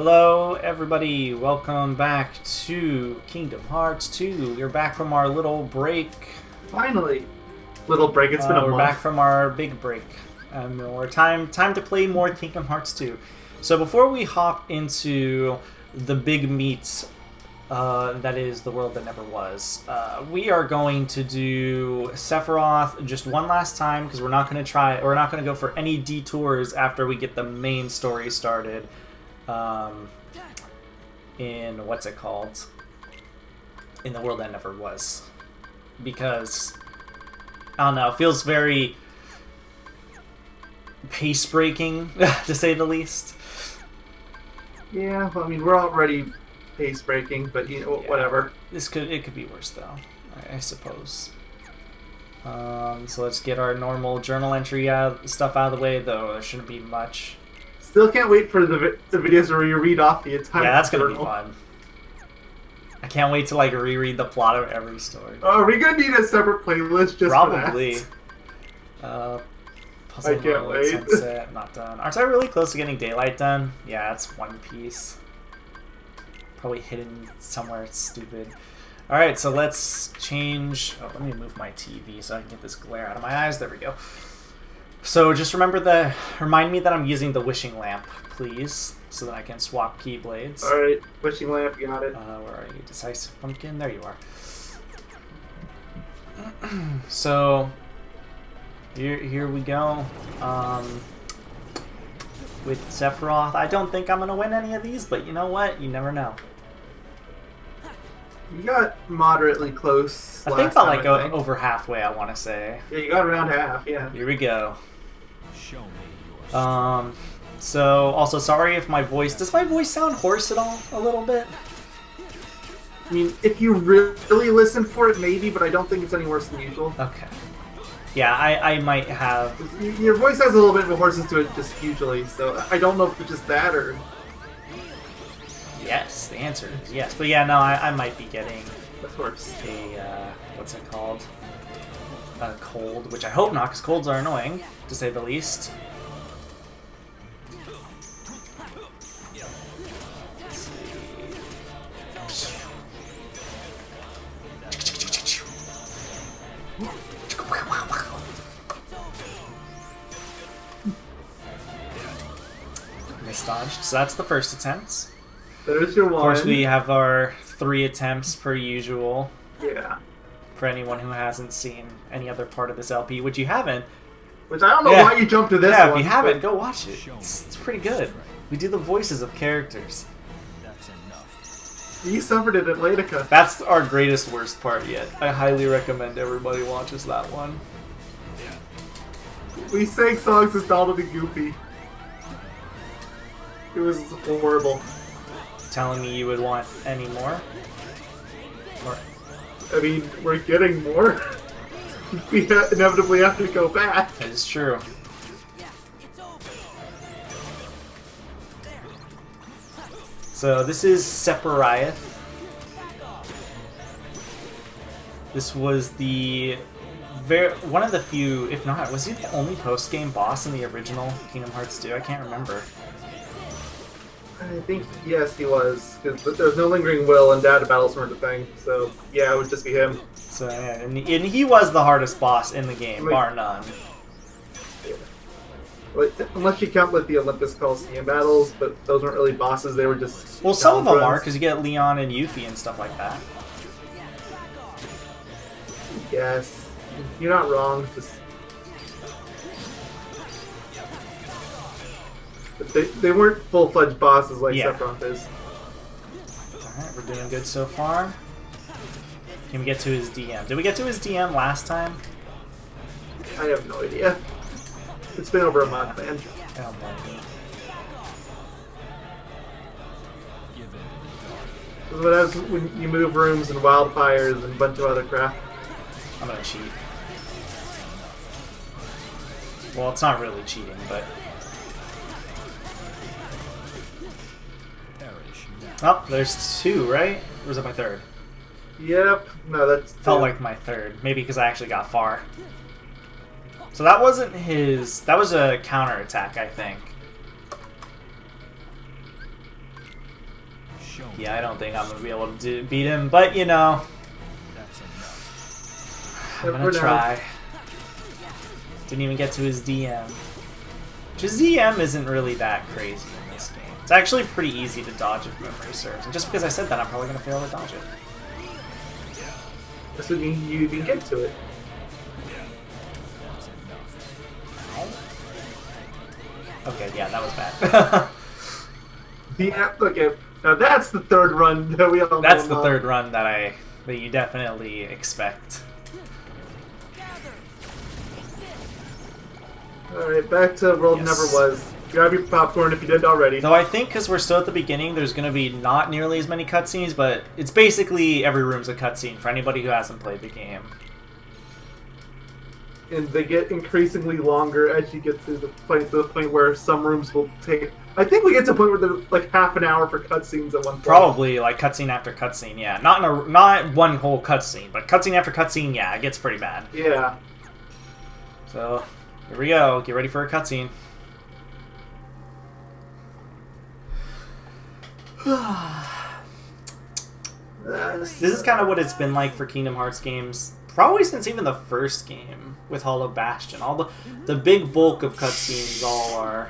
Hello everybody, welcome back to Kingdom Hearts 2. We're back from our little break. Finally! Little break, it's been a We're month. back from our big break. We're time to play more Kingdom Hearts 2. So before we hop into the big meat, that is the world that never was, we are going to do Sephiroth just one last time because we're not going to go for any detours after we get the main story started. In what's it called? In the world that never was. Because I don't know, it feels very pace breaking to say the least. Yeah, well, I mean, we're already pace breaking, but you know, whatever. It could be worse though, I suppose. So let's get our normal journal entry stuff out of the way, though. There shouldn't be much. Still can't wait for the videos where you read off the entire Yeah, that's gonna journal. be fun. I can't wait to reread the plot of every story. Are we gonna need a separate playlist just Probably. for that? Puzzle I can't Mode, wait. Sunset, not done. Aren't I really close to getting Daylight done? Yeah, it's One Piece. Probably hidden somewhere stupid. Alright, so let's change... Oh, let me move my TV so I can get this glare out of my eyes. There we go. So just remind me that I'm using the wishing lamp, please, so that I can swap keyblades. Alright, wishing lamp, got it. Where are you? Decisive Pumpkin? There you are. So... Here we go. With Sephiroth, I don't think I'm gonna win any of these, but you know what? You never know. You got moderately close. I think about over halfway. I want to say. Yeah, you got around half. Yeah. Here we go. Show me your So also sorry if my voice does my voice sound hoarse at all? A little bit. I mean, if you really listen for it, maybe, but I don't think it's any worse than usual. Okay. Yeah, I might have. Your voice has a little bit of a hoarseness to it just usually, so I don't know if it's just that or... Yes, the answer is yes. But yeah, no, I might be getting Of course. a, what's it called? A cold, which I hope not, because colds are annoying, to say the least. Let's see. Dodged. So that's the first attempt. There's your one. Of course, we have our 3 attempts per usual. Yeah. For anyone who hasn't seen any other part of this LP, which you haven't. Which I don't know why you jumped to this one. Yeah, if you haven't, go watch it. It's pretty good. We do the voices of characters. That's enough. You suffered it at Atlantica. That's our greatest worst part yet. I highly recommend everybody watches that one. We sang songs as Donald and Goofy. It was horrible. Telling me you would want any more? Or I mean, we're getting more. We inevitably have to go back. it is true. So this is Sephiroth. This was one of the few, if not, was he the only post-game boss in the original Kingdom Hearts 2? I can't remember. I think, yes, he was. Because there was no lingering will and data battles weren't a thing. So, yeah, it would just be him. So yeah, and he was the hardest boss in the game, bar none. Yeah. Like, unless you count the Olympus Coliseum battles, but those weren't really bosses, they were just... Well, some of them runs. are, because you get Leon and Yuffie and stuff like that. Yes. You're not wrong, just... But they weren't full-fledged bosses like Sephiroth is. Alright, we're doing good so far. Can we get to his DM? Did we get to his DM last time? I have no idea. It's been over a month, man. I don't blame you. This is what happens when you move rooms and wildfires and a bunch of other crap. I'm gonna cheat. Well, it's not really cheating, but... Oh, there's 2, right? Or was it my 3rd? Yep. No, that's... Felt like my 3rd. Maybe because I actually got far. So that wasn't his... That was a counterattack, I think. Yeah, I don't think I'm gonna be able to beat him, but you know, That's enough. I'm gonna try. Didn't even get to his DM. His DM isn't really that crazy in this game. It's actually pretty easy to dodge if memory serves. And just because I said that, I'm probably gonna fail to dodge it. That's what you can get to it. That's enough. Okay, yeah, that was bad. Yeah, okay. Now that's the third run that we all That's know the about. third run that you definitely expect. Alright, back to World Yes. Never Was. Grab your popcorn if you didn't already. Though I think because we're still at the beginning, there's going to be not nearly as many cutscenes, but it's basically every room's a cutscene for anybody who hasn't played the game. And they get increasingly longer as you get to the point where some rooms will take... I think we get to a point where there's like half an hour for cutscenes at one point. Probably like cutscene after cutscene, yeah. Not one whole cutscene, but cutscene after cutscene, yeah, it gets pretty bad. Yeah. So, here we go. Get ready for a cutscene. This is kind of what it's been like for Kingdom Hearts games, probably since even the first game with Hollow Bastion. All the big bulk of cutscenes all are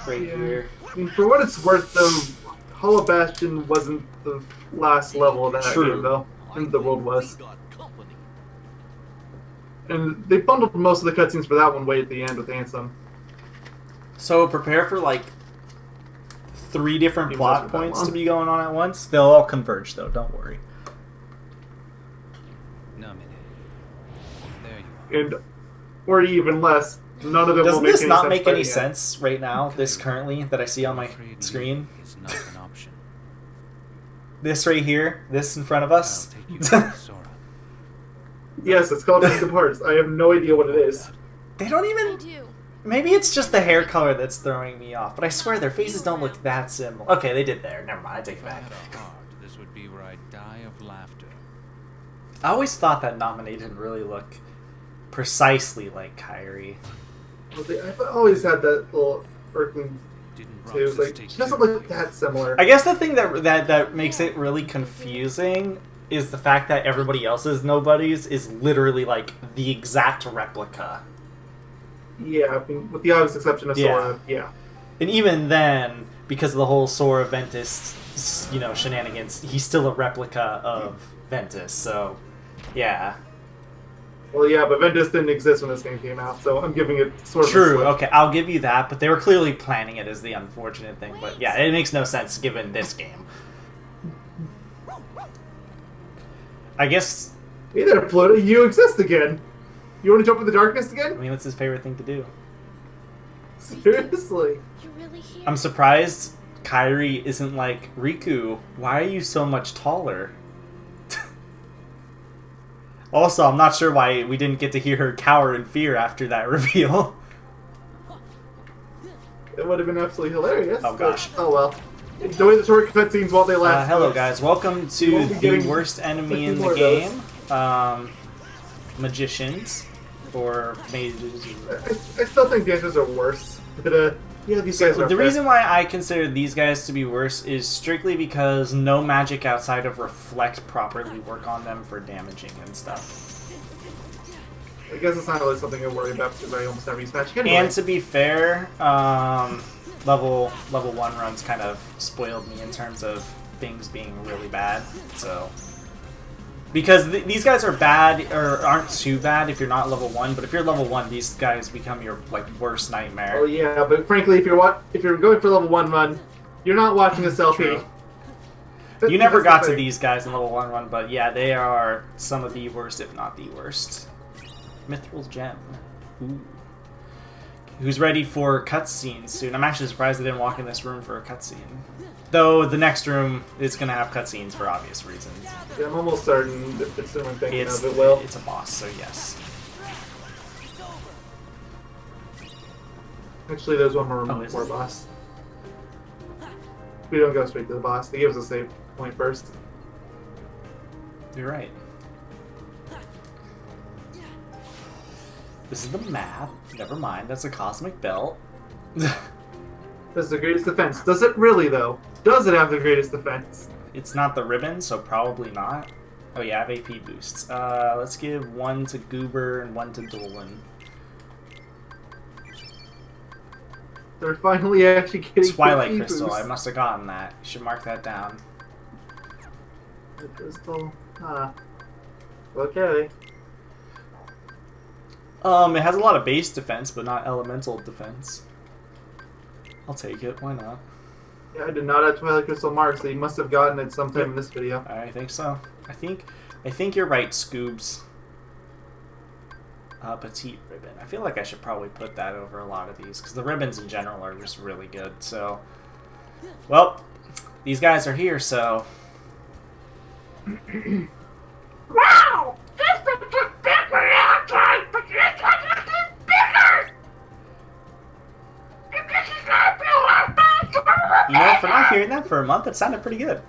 right here. I mean, for what it's worth, though, Hollow Bastion wasn't the last level of that True. game, though. And the world was. And they bundled most of the cutscenes for that one way at the end with Ansem. So prepare for like 3 different It plot wasn't that points long. to be going on at once. They'll all converge though, don't worry. Nominated. There you are. And, or even less, none of them Doesn't will make this any not sense make by any the end. sense right now, this currently, that I see on my Afraid screen? It's not an option. This right here, this in front of I'll us? take you to Sora. Yes, it's called Kingdom Hearts. I have no idea what it is. They don't I even... do. Maybe it's just the hair color that's throwing me off, but I swear their faces don't look that similar. Okay, they did there. Never mind, I take it If I back. had a heart, this would be where I'd die of laughter. I always thought that Nominee didn't really look precisely like Kairi. I've always had that little irking Didn't too. Roxas Like, take she doesn't care of look that similar. I guess the thing that makes it really confusing is the fact that everybody else's nobodies is literally like the exact replica. Yeah, I mean, with the obvious exception of Yeah. Sora, yeah. And even then, because of the whole Sora Ventus, shenanigans, he's still a replica of Ventus. So, yeah. Well, yeah, but Ventus didn't exist when this game came out, so I'm giving it sort of a True. slip. Okay, I'll give you that. But they were clearly planning it as the unfortunate thing. But yeah, it makes no sense given this game. I guess. Hey there, Pluto, you exist again. You want to jump in the darkness I again? mean, that's his favorite thing to do. Seriously. You're really here. I'm surprised Kairi isn't like, Riku, why are you so much taller? Also, I'm not sure why we didn't get to hear her cower in fear after that reveal. It would have been absolutely hilarious. Oh, but- gosh. Oh well. Enjoy the short cutscenes while they last. Hello folks. guys, welcome to Won't be the getting worst enemy 50 in more the of those. game. Magicians. Or mages. I still think the answers are worse. But, yeah, these guys are The fair. reason why I consider these guys to be worse is strictly because no magic outside of Reflect properly work on them for damaging and stuff. I guess it's not really something I worry about because I almost never use magic anyway. And to be fair, level 1 runs kind of spoiled me in terms of things being really bad. So, because these guys are bad or aren't too bad if you're not level 1, but if you're level 1, these guys become your like worst nightmare. Oh yeah, but frankly, if you're going for level 1 run, you're not watching this LP. True. You never That's the got to thing. these guys in level 1 run, but yeah, they are some of the worst, if not the worst. Mithril's Gem. Ooh. Who's ready for cutscenes soon? I'm actually surprised I didn't walk in this room for a cutscene. Though the next room is going to have cutscenes for obvious reasons. Yeah, I'm almost certain that it's someone thinking It's, of it will. it's a boss, so yes. Actually, there's one more room Oh, is before it? boss. We don't go straight to the boss. They give us a save point first. You're right. This is the map. Never mind, that's a cosmic belt. That's the greatest defense. Does it really, though? Does it have the greatest defense? It's not the ribbon, so probably not. Oh yeah, I have AP boosts. Let's give one to Goober and one to Dolan. They're finally actually getting Twilight AP Crystal, boosts. I must have gotten that. You should mark that down. The crystal. Okay. It has a lot of base defense, but not elemental defense. I'll take it, why not? Yeah, I did not have Twilight Crystal marked, so you must have gotten it sometime in this video. I think so. I think you're right, Scoobs. Petite ribbon. I feel like I should probably put that over a lot of these, because the ribbons in general are just really good, so... Well, these guys are here, so... Wow! You know, for not hearing that for a month, it sounded pretty good.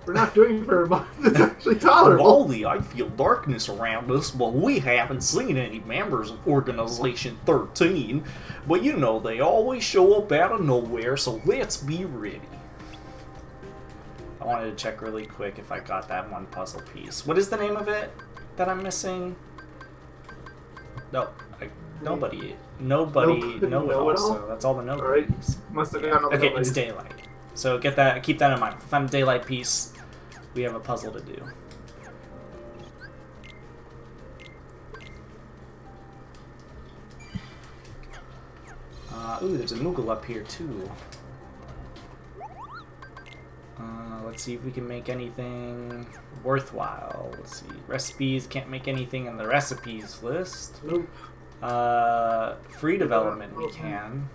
We're not doing it for a month. It's actually tolerable. Golly, I feel darkness around us, but we haven't seen any members of Organization 13. But you know, they always show up out of nowhere, so let's be ready. I wanted to check really quick if I got that one puzzle piece. What is the name of it that I'm missing? No, nobody know it also. That's all the nobodies. Must have gotten all the Okay, nobodies. it's daylight. So keep that in mind. If I find a daylight piece, we have a puzzle to do. Ooh, there's a Moogle up here too. Let's see if we can make anything worthwhile. Let's see. Recipes, can't make anything in the recipes list. Nope. Free development we can.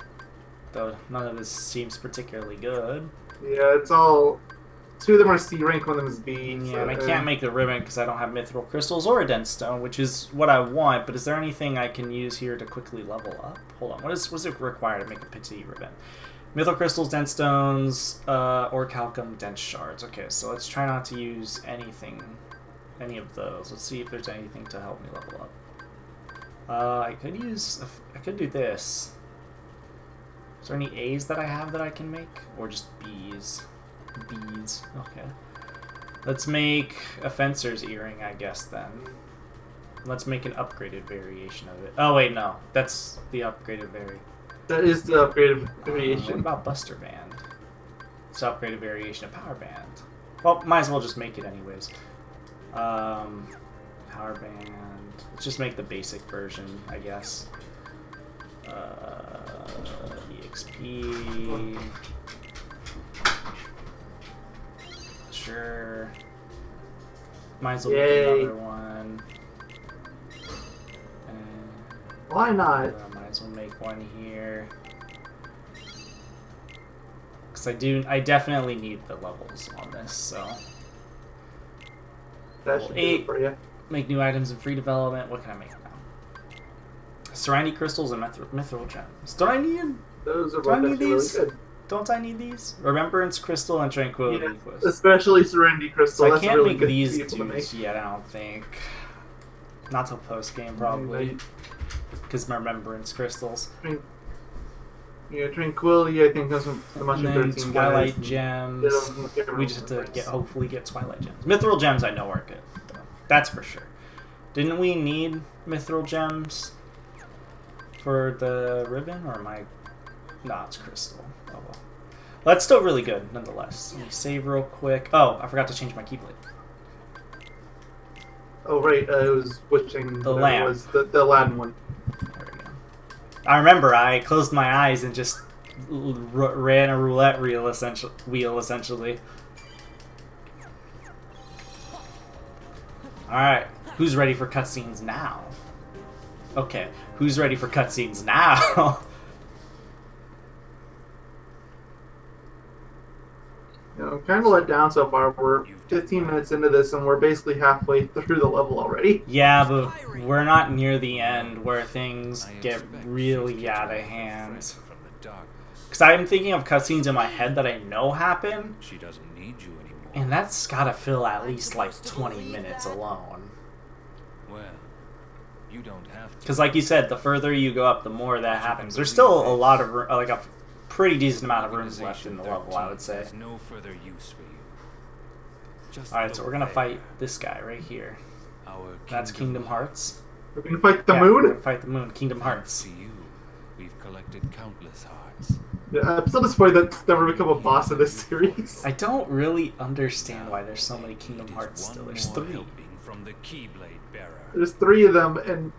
Though none of this seems particularly good. Yeah, it's all... Two of them are C rank, one of them is B. Yeah, so, and I can't make the ribbon because I don't have mithril crystals or a dense stone, which is what I want, but is there anything I can use here to quickly level up? Hold on, what is it required to make a petite ribbon? Mithril crystals, dense stones, or calcum dense shards. Okay, so let's try not to use any of those. Let's see if there's anything to help me level up. I could do this. Is there any A's that I have that I can make? Or just B's? B's. Okay. Let's make a fencer's earring, I guess, then. Let's make an upgraded variation of it. Oh, wait, no. That's the upgraded variation. That is the upgraded What variation. about Buster Band? It's an upgraded variation of Power Band. Well, might as well just make it anyways. Power Band. Let's just make the basic version, I guess. EXP. Sure. Might as well make another one. Why not? Might as well make one here. Because I definitely need the levels on this, so. That should do it for you. Make new items in free development. What can I make now? Serenity crystals and mithril gems. Don't I need? Those are Do I both need actually really these? good. Don't I need these? Remembrance crystal and tranquility Yeah, quest. especially Serenity Crystal. So I That's can't really make good these to be able to dudes yet. I don't think. Not till post game probably. Because remembrance crystals. Yeah, Tranquility, I think, comes from the And Mushroom then 13 Twilight guys. gems. We just have to hopefully get Twilight gems. Mithril gems I know are good. That's for sure. Didn't we need mithril gems for the ribbon, or am I? No, it's crystal. Oh well. Well, that's still really good, nonetheless. Let me save real quick. Oh, I forgot to change my keyblade. Oh, right, it was switching. The whatever lamp. it was, the Aladdin one. There we go. I remember I closed my eyes and just ran a roulette wheel, essentially. Alright, who's ready for cutscenes now? Okay, who's ready for cutscenes now? You know, I'm kind of let down so far. We're 15 minutes into this, and we're basically halfway through the level already. Yeah, but we're not near the end where things get really out of hand. Because I'm thinking of cutscenes in my head that I know happen, She doesn't need you anymore. and that's gotta fill at least like 20 minutes alone. Well, You don't have to. Because like you said, the further you go up, the more that happens. There's still a lot of like a pretty decent amount of rooms left in the level, I would say. There's no further use for you. Just Alright, so we're gonna look fight there. this guy right here. Our That's Kingdom Hearts. We're gonna fight the Yeah, we're moon. gonna fight the moon. Kingdom Hearts. To you, we've collected countless hearts. Yeah, I'm still disappointed that's never become a boss of this series. I don't really understand why there's so many Kingdom It is Hearts one still. There's more 3. helping from the Keyblade bearer. There's 3 of them, and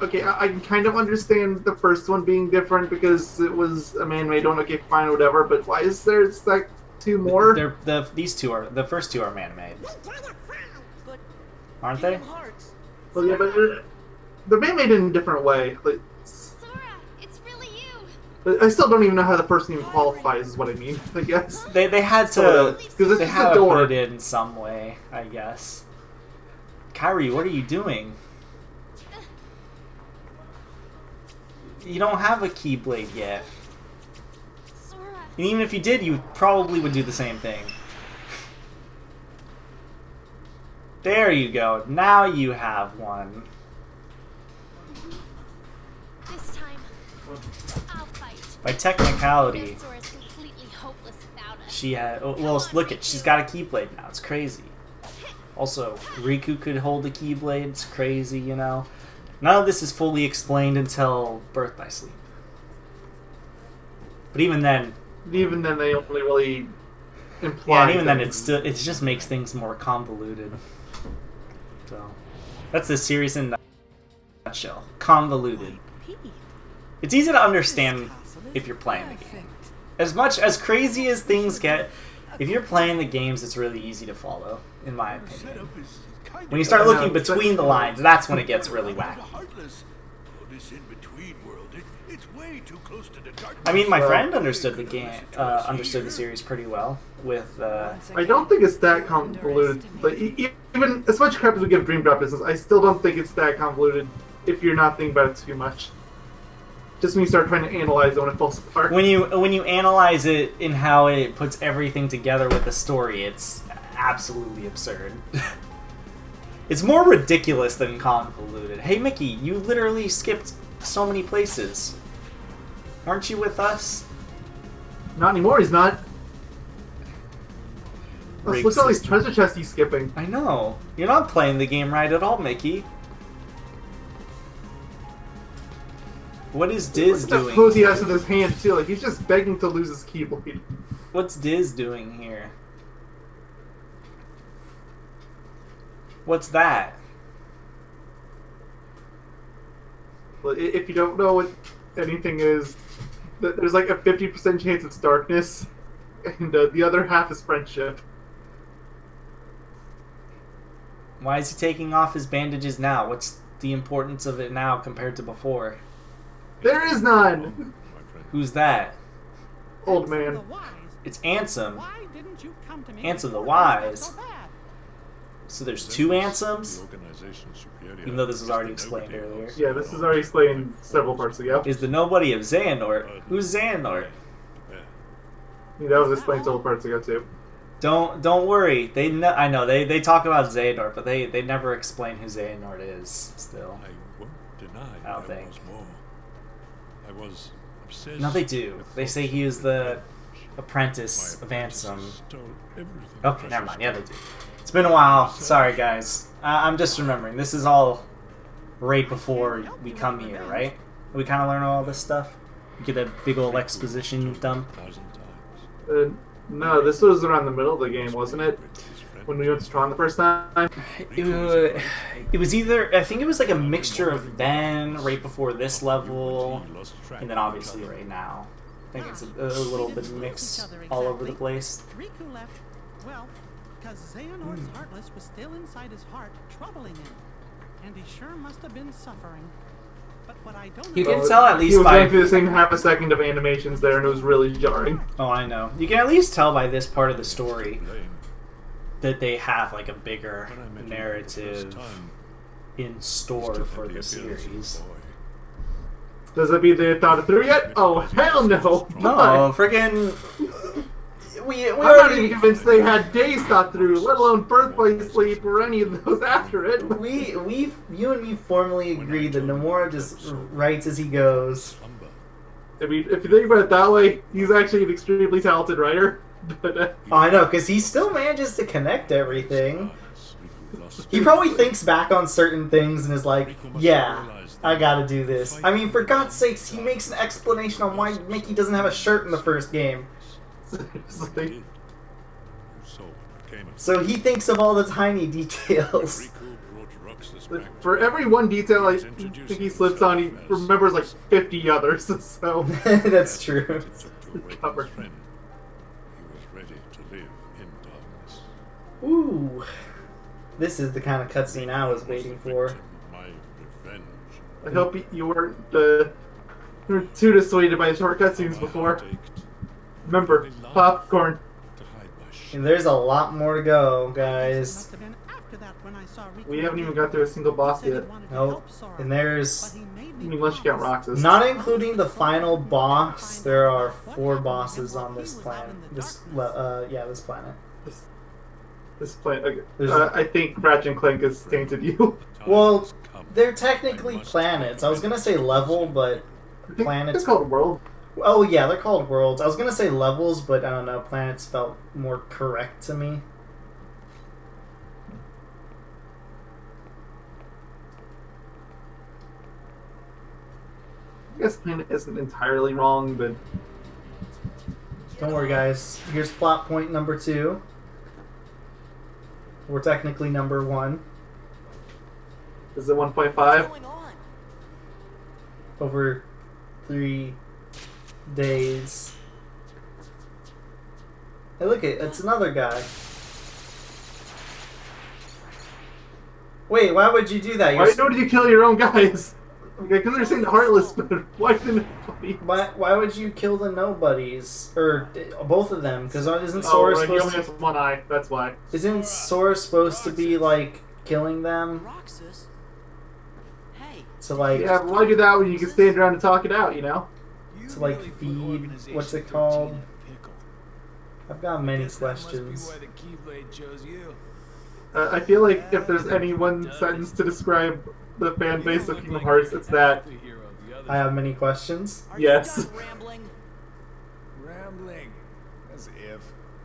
okay, I can kind of understand the first one being different because it was a man-made one. Okay, fine, whatever. But why is there like 2 more? These two are the first 2 are man-made, aren't they? Well, yeah, but they're man-made in a different way. Like, Sora, it's really you. I still don't even know how the first one even qualifies. Is what I mean. I guess They had so, to because it's they just had a to door. put it in some way, I guess. Kyrie, what are you doing? You don't have a Keyblade yet. Sora, And even if you did, you probably would do the same thing. There you go. Now you have one. this time, I'll fight. By technicality, Sora's completely hopeless without us. she had. Well, look at. She's got a Keyblade now. It's crazy. Also, Riku could hold a Keyblade. It's crazy, you know. None of this is fully explained until Birth by Sleep. But even then, They only really imply. yeah, and even then, things. it just makes things more convoluted. So, that's the series in a nutshell. Convoluted. It's easy to understand if you're playing the game. As much as crazy as things get, if you're playing the games, it's really easy to follow, in my opinion. When you start looking between the lines, that's when it gets really wacky. I mean, my friend understood the game, understood the series pretty well. With I don't think it's that convoluted. Like, even as much crap as we give Dream Drop Business, I still don't think it's that convoluted if you're not thinking about it too much. Just when you start trying to analyze it when it falls apart. when you analyze it in how it puts everything together with the story, it's absolutely absurd. It's more ridiculous than convoluted. Hey, Mickey, you literally skipped so many places. Aren't you with us? Not anymore, he's not. Rig Look at all these system. treasure chests he's skipping. I know. You're not playing the game right at all, Mickey. What is Diz Look at that doing? pose he has with his hand, too. Like, he's just begging to lose his Keyblade. What's Diz doing here? What's that? Well, if you don't know what anything is, there's like a 50% chance it's darkness, and the other half is friendship. Why is he taking off his bandages now? What's the importance of it now compared to before? There is none! Who's that? Old man. It's Ansem. Why didn't you come to me Ansem the before Wise. things got so bad? So there's 2 Ansems? Even though this was already explained earlier. Yeah, this is already explained several parts ago. Is the nobody of Xehanort? Who's Xehanort? Yeah, that was explained several parts ago, too. Don't worry. I know they talk about Xehanort, but they never explain who Xehanort is. Still, I won't deny I don't there think. was more. I was obsessed. No, they do. with They say he is the apprentice of Ansem. Stole everything Okay, never precious mind. Yeah, they do. It's been a while. Sorry, guys. I'm just remembering. This is all right before we come here, right? We kind of learn all this stuff. We get that big old exposition dump. 1,000 times. No, this was around the middle of the game, wasn't it? When we went to Tron the first time? It was either, I think it was like a mixture of then, right before this level, and then obviously right now. I think it's a little bit mixed all over the place. Riku left, well, because Xehanort's Heartless was still inside his heart, troubling him. And he sure must have been suffering. But what I don't You know... can tell at He least was by... going through the same half a second of animations there, and it was really jarring. Oh, I know. You can at least tell by this part of the story that they have like a bigger narrative in store for the series. Does that mean they thought it through yet? Oh, hell no! No, friggin'... I'm not already even convinced they had days thought through, let alone birth by sleep or any of those after it. you and me formally agreed that Nomura just writes as he goes. Slumber. I mean, if you think about it that way, he's actually an extremely talented writer. But Oh, I know, because he still manages to connect everything. Stars, we who lost He probably thinks back on certain things and is like, yeah, I gotta do this. I mean, for God's sakes, he makes an explanation on why Mickey doesn't have a shirt in the first game. seriously. did. So it became a So he thinks of all the tiny details. Rico brought Roxas back. For every one detail I think he slips on, he remembers like 50 others. So That's true. Took to awaken Cover. his friend. He was ready to live in darkness. Ooh. This is the kind of cutscene I was waiting for. Victim, my revenge. I hope you weren't too dissuaded by short cutscenes before. Remember, popcorn. To hide my shame. And there's a lot more to go, guys. Must have been after that when I saw Rico We haven't even got through a single boss said he yet. wanted to Nope. help Sora, And there's, but he made I me mean, unless you count promise. Roxas. not including the final boss, there are 4 bosses on this planet. This planet. This planet. Okay. There's- I think Ratchet and Clank has tainted you. The time Well, has come. they're technically planets. I was gonna say level, but I think Planets- it's called World. oh yeah, they're called worlds. I was gonna say levels, but I don't know. Planets felt more correct to me. I guess planet isn't entirely wrong, but Don't worry, guys. Here's plot point number 2. We're technically number 1. is it 1.5? Over 3 days. Hey, look it's another guy. Wait, why would you do that? Why did you kill your own guys? Okay, I can understand the Heartless, but why didn't it? Why would you kill the nobodies or both of them? Because isn't Oh, Sora right, he supposed only to? has one eye. That's why. Isn't Sora supposed to be like killing them Roxas? Hey, to like Yeah, but why do that when you can stand around and talk it out? You know. to like feed? What's it called? I've got many questions. I feel like if there's any one sentence to describe the fan base of Kingdom Hearts, it's that. I have many questions. are Yes. you done rambling? Rambling. As if.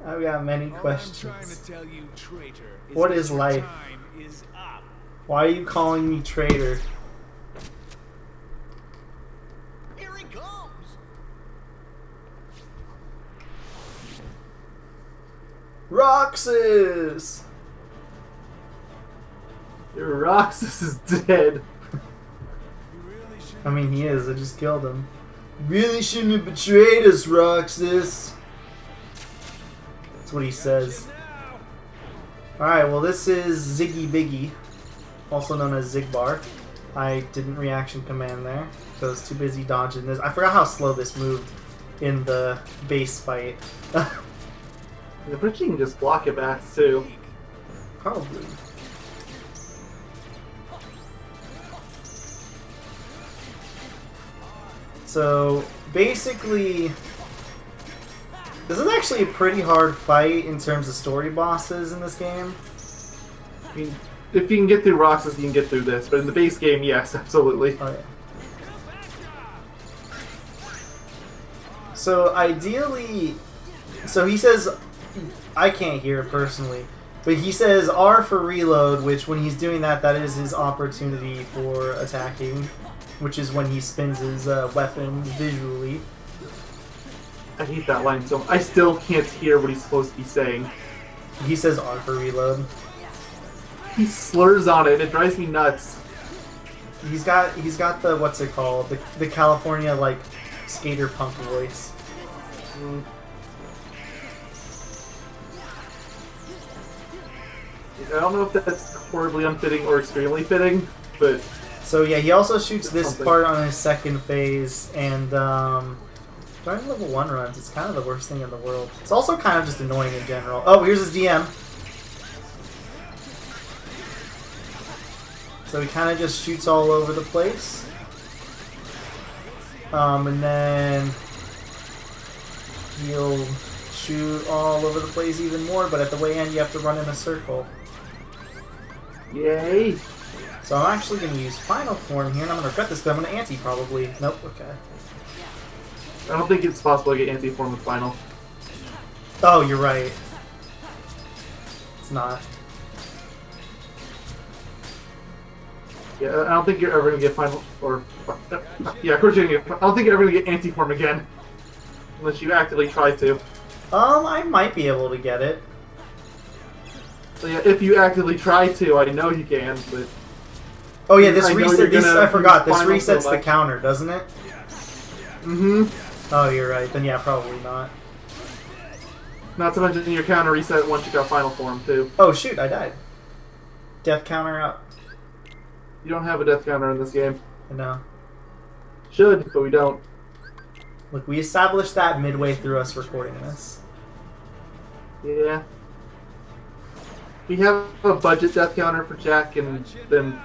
I've got many All I'm trying questions. to tell you, traitor, is What that is your life? time is up. Why are you calling me traitor? Here he comes! Roxas! Your Roxas is dead. You really should. I mean, he is. I just killed him. Really shouldn't have betrayed us, Roxas. That's what he says. Alright, well, this is Ziggy Biggy, also known as Zigbar. I didn't reaction command there, so I was too busy dodging this. I forgot how slow this moved in the base fight. The bridge can just block it back too. Probably. So, basically, this is actually a pretty hard fight in terms of story bosses in this game. I mean, if you can get through Roxas, you can get through this. But in the base game, yes, absolutely. Oh, yeah. So, ideally, so he says, I can't hear it personally, but he says R for reload, which when he's doing that, that is his opportunity for attacking, which is when he spins his weapon visually. I hate that line so I still can't hear what he's supposed to be saying. He says R for reload. He slurs on it. It drives me nuts. He's got the what's it called, the California like skater punk voice. Mm. I don't know if that's horribly unfitting or extremely fitting, but So yeah, he also shoots this Something. part on his second phase, and during level 1 runs, it's kind of the worst thing in the world. It's also kind of just annoying in general. Oh, here's his DM. So he kind of just shoots all over the place. And then he'll shoot all over the place even more, but at the way end you have to run in a circle. Yay! So I'm actually going to use Final Form here, and I'm going to regret this because I'm going to anti probably. Nope, okay. I don't think it's possible to get anti-form with final. Oh, you're right. It's not. Yeah, I don't think you're ever gonna get final or yeah, of course you're gonna get. I don't think you're ever gonna get anti-form again, unless you actively try to. I might be able to get it. So yeah, if you actively try to, I know you can, but. Oh yeah, this I know reset. you're This gonna I forgot. This final resets the select. counter, doesn't it? Mm-hmm. Oh, you're right. Then yeah, probably not. Not to mention your counter reset once you got final form too. Oh shoot, I died. Death counter up. You don't have a death counter in this game. I know. Should, but we don't. Look, we established that midway through us recording this. Yeah. We have a budget death counter for Jack, and then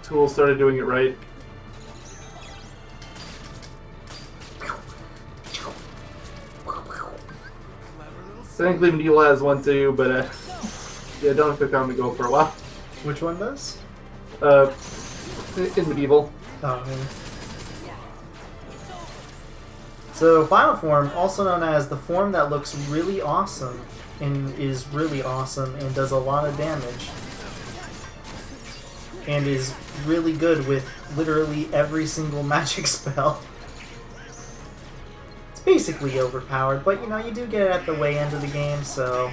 Tool started doing it right. Technically, Medieval has one too, but yeah, don't expect them to go for a while. Which one does? In Medieval. Oh, yeah. So, Final Form, also known as the form that looks really awesome and is really awesome and does a lot of damage and is really good with literally every single magic spell. It's basically overpowered, but you know, you do get it at the way end of the game, so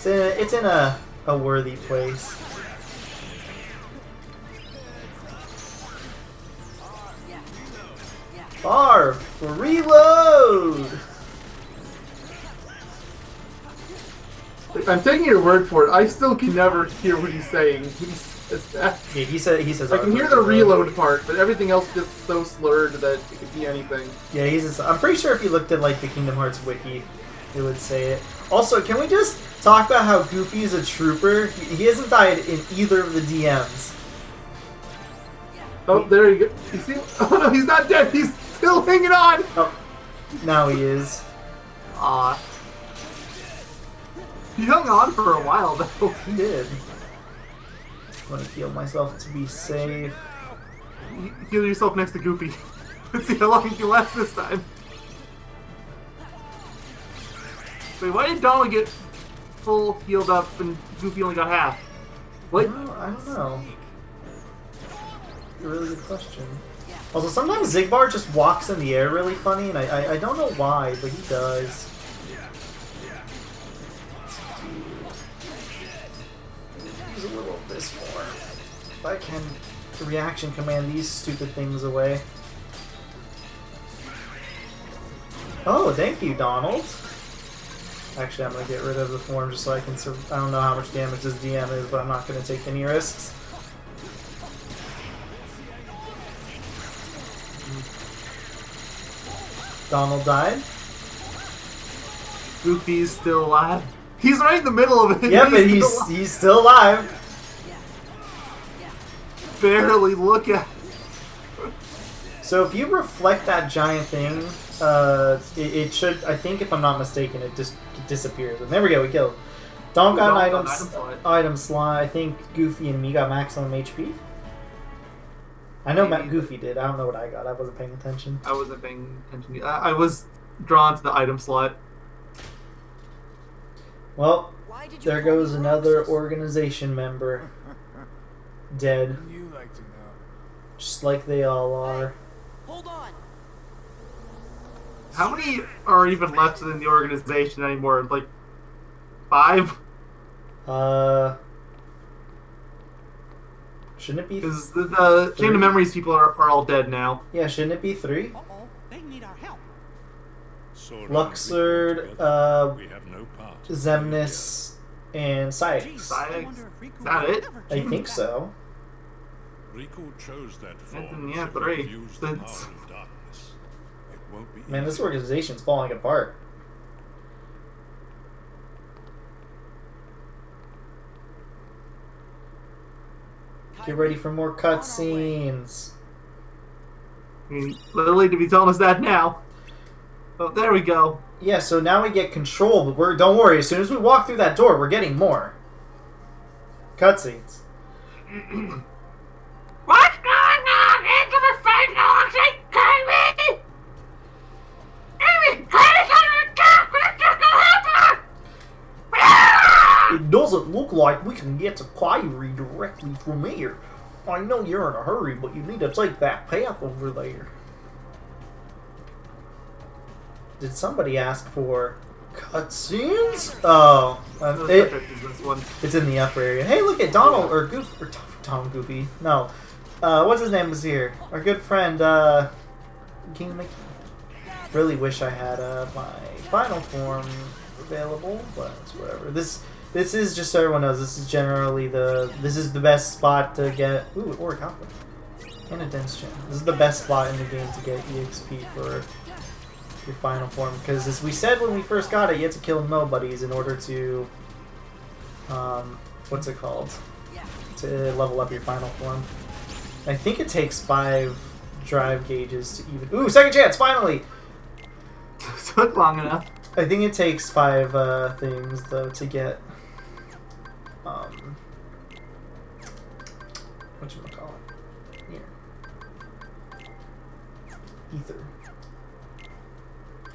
it's in a worthy place. R for reload! I'm taking your word for it. I still can never hear what he's saying. He says that. Yeah, he says I R can for hear the reload part, but everything else is just so slurred that it could be anything. Yeah, I'm pretty sure if you looked at like the Kingdom Hearts wiki, it would say it. Also, can we just talk about how Goofy is a trooper? He hasn't died in either of the DMs. Oh, there you go. You see? Oh no, he's not dead. He's still hanging on. Oh, now he is. Aw. He hung on for a while though. He did. I'm gonna heal myself to be safe. Heal yourself next to Goofy. Let's see how long you can last this time. Wait, why did Donald get full healed up and Goofy only got half? What? I don't know. A really good question. Also, sometimes Zigbar just walks in the air really funny, and I don't know why, but he does. Use a little of this form. If I can reaction command these stupid things away. Oh, thank you, Donald. Actually, I'm gonna get rid of the form just so I can. I don't know how much damage this DM is, but I'm not gonna take any risks. Donald died. Goofy's still alive. He's right in the middle of it. Yeah, but he's still alive. Barely look at. So if you reflect that giant thing, it should. I think if I'm not mistaken, it just disappears. And there we go. We killed. Donald got an item slot. I think Goofy and me got maximum HP. I know Goofy did. I don't know what I got. I wasn't paying attention. I wasn't paying attention. I was drawn to the item slot. Well, there goes another organization member. Dead. You like to know. Just like they all are. Hold on. How many are even left in the organization anymore? Like 5? Shouldn't it be? Because the Chain of Memories people are all dead now. Yeah, shouldn't it be 3? Uh-oh, they need our help. Sora, Luxord, we have no part. Zemnis, and Syx. Geez, Syx. I wonder if Riku Is that will it? ever I change think that. so. Riku chose that form Then, yeah, so 3. he could use the That's- power of darkness. It won't be Man, this easy. organization's falling apart. Get ready for more cutscenes. I mean, literally to be telling us that now. Oh, there we go. Yeah, so now we get control, but don't worry, as soon as we walk through that door, we're getting more. Cutscenes. What's going on? Into the face now, Kyrie! It doesn't look like we can get to Kyrie directly from here. I know you're in a hurry, but you need to take that path over there. Did somebody ask for cutscenes? Oh, it's in the upper area. Hey, look at Donald or Goof or Tom Goofy. No, what's his name was here? Our good friend King Mickey. Really wish I had my final form available, but it's whatever. This is, just so everyone knows, this is generally this is the best spot to get. Ooh, or a copper and a dense gem. This is the best spot in the game to get EXP for your final form, because as we said when we first got it, you had to kill nobodies in order to what's it called, to level up your final form. I think it takes 5 drive gauges to even. Ooh, second chance finally. Took long enough. I think it takes 5 things though to get whatchamacallit here.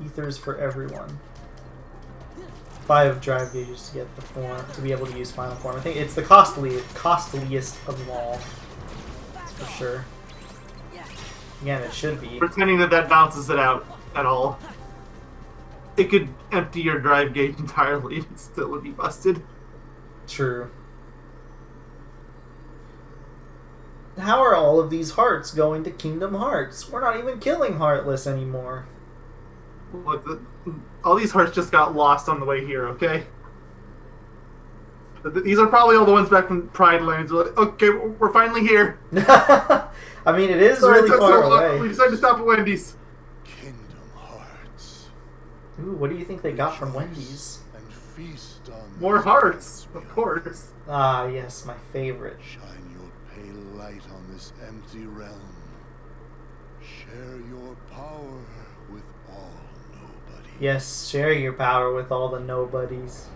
Ether's for everyone. 5 drive gauges to get the form, to be able to use final form. I think it's the costliest of them all. That's for sure. Again, it should be. Pretending that balances it out at all. It could empty your drive gauge entirely and still would be busted. True. How are all of these hearts going to Kingdom Hearts? We're not even killing Heartless anymore. Look, all these hearts just got lost on the way here, okay? These are probably all the ones back from Pride Lands. We're like, okay, we're finally here. I mean, it is really far away. We decided to stop at Wendy's. Kingdom Hearts. Ooh, what do you think they got from Wendy's? And feast on More hearts, of course. Ah, yes, my favorite. Shine your pale light on this empty realm. Share your power with all nobody. Yes, share your power with all the nobodies.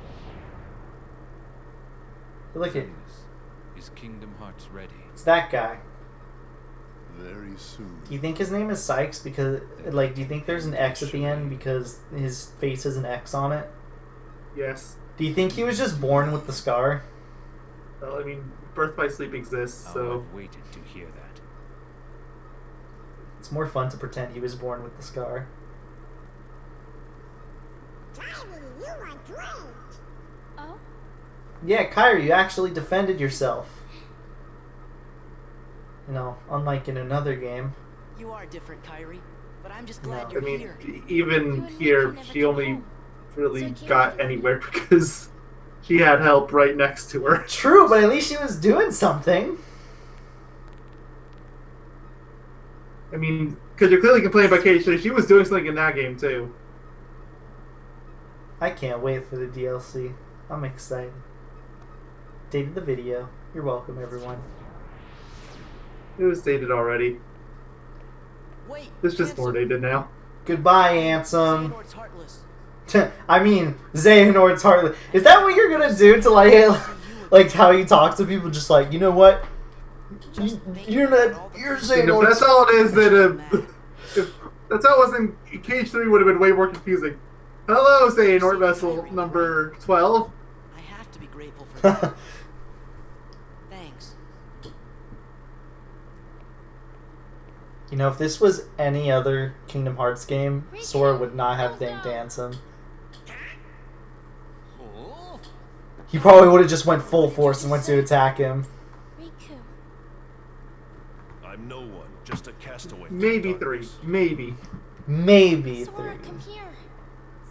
Look at Is Kingdom Hearts ready? it's that guy. Very soon. Do you think his name is Sykes because, like, do you think there's an X at the end because his face has an X on it? Yes. Do you think he was just born with the scar? Well, I mean, birth by sleep exists, so... I've waited to hear that. It's more fun to pretend he was born with the scar. Oh? Yeah, Kyrie, you actually defended yourself. You know, unlike in another game. You are different, Kyrie, but I'm just glad No. you're I mean, here. even here, she only really got anywhere because she had help right next to her. True, but at least she was doing something. I mean, because you're clearly complaining about Kate, so she was doing something in that game, too. I can't wait for the DLC. I'm excited. Dated the video. You're welcome, everyone. It was dated already. Wait, It's just more dated now. Goodbye, Ansem. Xehanort's heartless. I mean, Xehanort's Heartless. Is that what you're gonna do to like how you talk to people? Just like, you know what? You're And if Xehanort's. that's all it is, then if that's how it was in Cage 3, would have been way more confusing. Hello, Xehanort Vessel number 12. I have to be grateful for that. Thanks. You know, if this was any other Kingdom Hearts game, Sora would not have thanked Ansem. He probably would have just went full force and went to attack him. Riku. I'm no one, just a castaway. Maybe from 3. darkness. Maybe. Maybe Sora, 3. come here.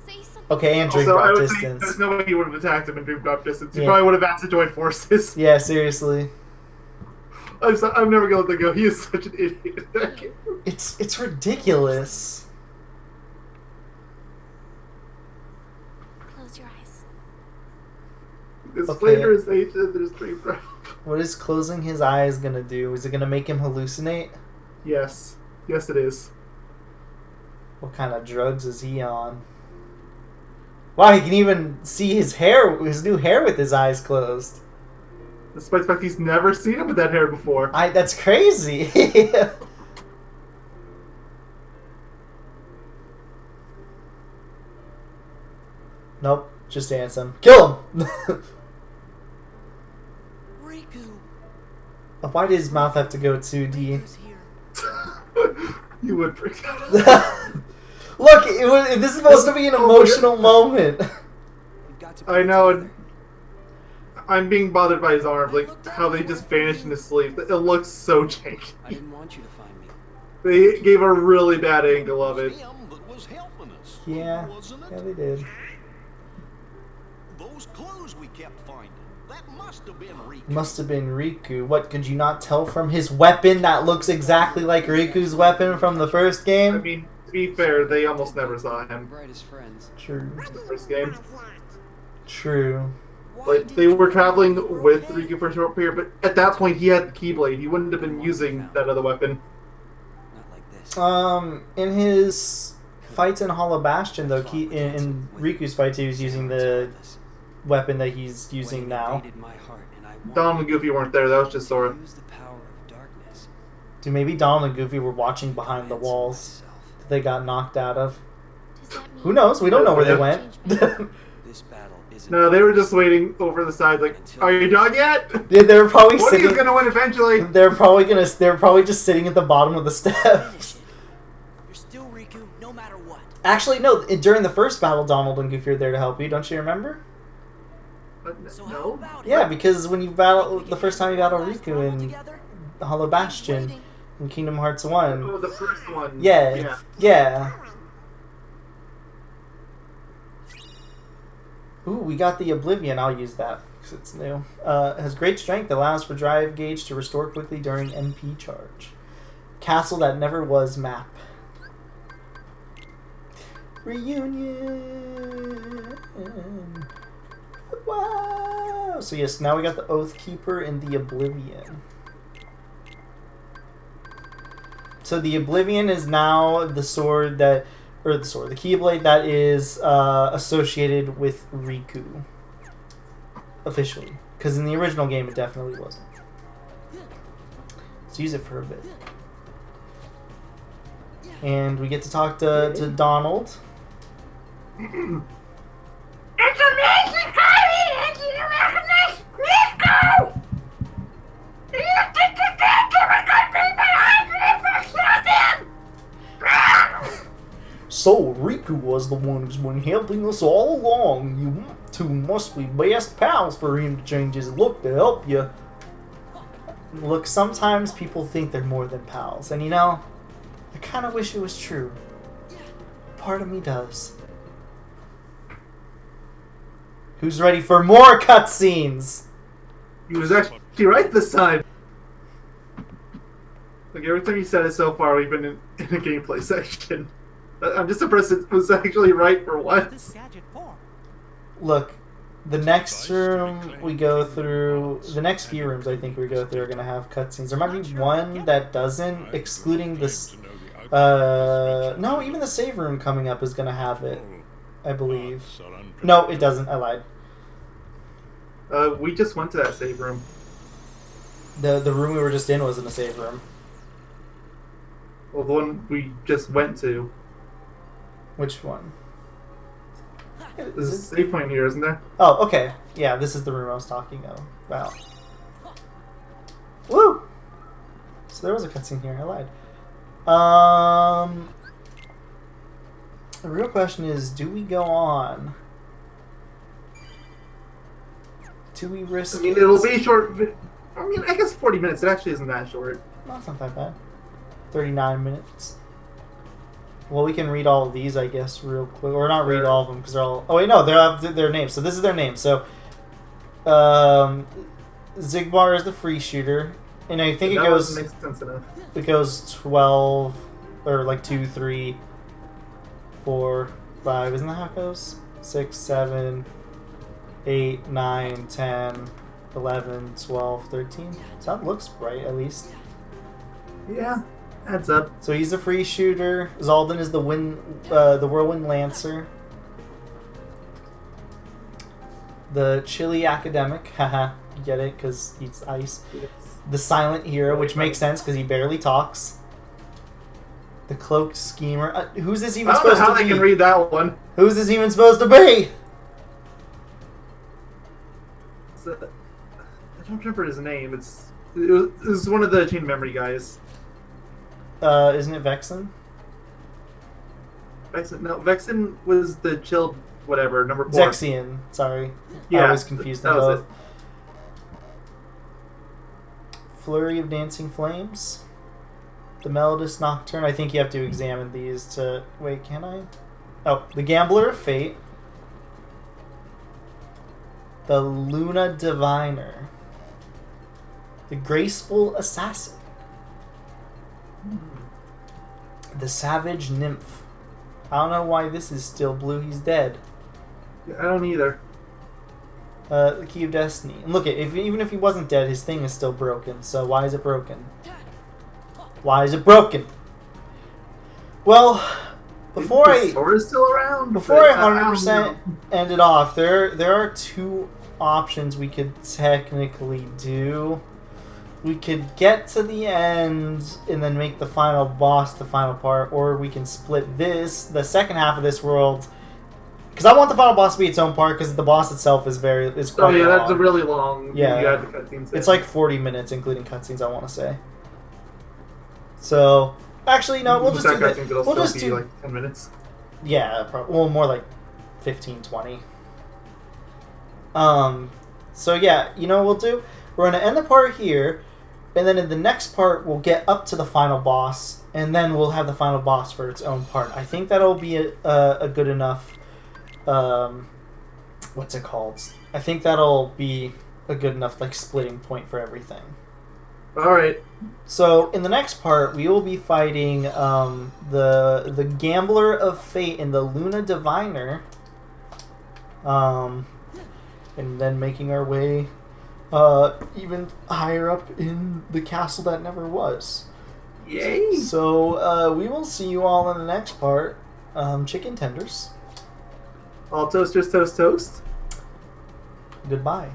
Say something. Okay, and Drink Also, I Drop would say Distance. there's no way he would have attacked him in Dream Drop Distance. He Yeah. probably would have asked to join forces. Yeah, seriously. I'm never going to let that go. He is such an idiot in that game. It's ridiculous. Close your eyes. There's Okay. Flanders Age and there's Dream Drop. What is closing his eyes gonna do? Is it gonna make him hallucinate? Yes. Yes, it is. What kind of drugs is he on? Wow, he can even see his hair, his new hair with his eyes closed. Despite the fact he's never seen him with that hair before. That's crazy. Nope, just dance him. Kill him! Riku. Why did his mouth have to go 2D? Riku's here. You would freak out. Look, this is supposed to be an emotional moment. You've got to I know. together. I'm being bothered by his arms, like how they just vanish in his sleep. It looks so janky. I didn't want you to find me. They gave a really bad angle of it. Him that was helping us. Yeah, Wasn't it? yeah, they did. Those clues we kept finding. That must have been Riku. Must have been Riku. What, could you not tell from his weapon that looks exactly like Riku's weapon from the first I game? mean, to be fair, they almost never saw him Brightest friends. True. in the first game. True. Like, they were traveling with Riku for a short period, but at that point he had the Keyblade. He wouldn't have been using that other weapon. Not like this. In his fights in Hollow Bastion, though, in Riku's fights, he was using the weapon that he's using now. Donald and Goofy weren't there, that was just Sora. Use the power of darkness. Dude, maybe Donald and Goofy were watching behind the walls that they got knocked out of. Does that mean Who knows? We don't know where they went. This battle isn't No, they were just waiting over the sides like, are you done yet? Yeah, they were probably What are sitting. you gonna win eventually? They're probably just sitting at the bottom of the steps. You're still Riku, no matter what. Actually, no. During the first battle, Donald and Goofy were there to help you. Don't you remember? So how No. about it? Yeah, because when you battle the first time you battle Guys Riku roll in together? Hollow Bastion in Kingdom Hearts 1. Oh, the first one. Yeah. Ooh, we got the Oblivion. I'll use that because it's new. Has great strength. Allows for drive gauge to restore quickly during MP charge. Castle that never was map. Reunion. Wow. So yes, now we got the Oath Keeper and the Oblivion. So the Oblivion is now the sword that, the Keyblade that is associated with Riku. Officially. Because in the original game it definitely wasn't. Let's use it for a bit. And we get to talk to Donald. It's amazing, Kylie! It's miraculous! Let's go! You think the danger was gonna be behind me for something? So Riku was the one who's been helping us all along. You two must be best pals for him to change his look to help you. Look, sometimes people think they're more than pals, and you know, I kind of wish it was true. Part of me does. Who's ready for more cutscenes? He was actually right this time. Like every time you said it so far, we've been in a gameplay section. I'm just impressed it was actually right for What's this once. gadget for? Look, the next room we go through, the next few rooms I think we go through are going to have cutscenes. There might be one that doesn't, excluding this. No, even the save room coming up is going to have it, I believe. No, it doesn't. I lied. We just went to that save room. The room we were just in wasn't a save room. Well, the one we just went to. Which one? There's a save point here, isn't there? Oh, okay. Yeah, this is the room I was talking about. Woo! So there was a cutscene here. I lied. The real question is, do we go on? Do we risk I mean, it? it'll be short. I mean, I guess 40 minutes. It actually isn't that short. No, it's not that bad. 39 minutes. Well, we can read all of these, I guess, real quick. Or not read all of them, because they're all... Oh, wait, no, they have their names. So this is their name. So, Zigbar is the free shooter. And I think That it doesn't goes... make sense enough. It goes 12... Or, like, 2, 3, 4, 5... Isn't that how it goes? 6, 7, 8, 9, 10, 11, 12, 13. So that looks right, at least. Yeah. Adds up. So he's a free shooter. Zaldin is the Whirlwind Lancer. The Chili Academic, haha, you get it, because he's ice. Yes. The Silent Hero, which makes sense because he barely talks. The Cloaked Schemer. Who's this even I don't know supposed how to they be? can read that one. Who's this even supposed to be? I don't remember his name. It was one of the Chain Memory guys. Isn't it Vexen? Vexen, no, Vexen was the chilled whatever, number 4. Zexian, sorry. Yeah, I was confused that them was both. Flurry of Dancing Flames. The Melodist Nocturne. I think you have to examine these to... Wait, can I? Oh, the Gambler of Fate. The Luna Diviner. The Graceful Assassin. The Savage Nymph. I don't know why this is still blue. He's dead. I don't either. The Key of Destiny. And look, even if he wasn't dead, his thing is still broken. So why is it broken? Why is it broken? Well, before the sword is still around. Before I don't 100% know. end it off, there are 2 options we could technically do. We could get to the end and then make the final boss the final part, or we can split the second half of this world. Because I want the final boss to be its own part, because the boss itself is quite Oh yeah, long. that's a really long. Yeah. You got the cutscenes. It's like 40 minutes, including cutscenes, I want to say. So, actually, no, we'll just do that. We'll just do like 10 minutes. Yeah, well, more like 15, 20. So yeah, you know what we'll do? We're going to end the part here, and then in the next part, we'll get up to the final boss, and then we'll have the final boss for its own part. I think that'll be a good enough, what's it called? I think that'll be a good enough, like, splitting point for everything. Alright. So, in the next part, we will be fighting the Gambler of Fate and the Luna Diviner. And then making our way even higher up in the castle that never was. Yay! So, we will see you all in the next part. Chicken tenders. All toasters toast toast. Goodbye.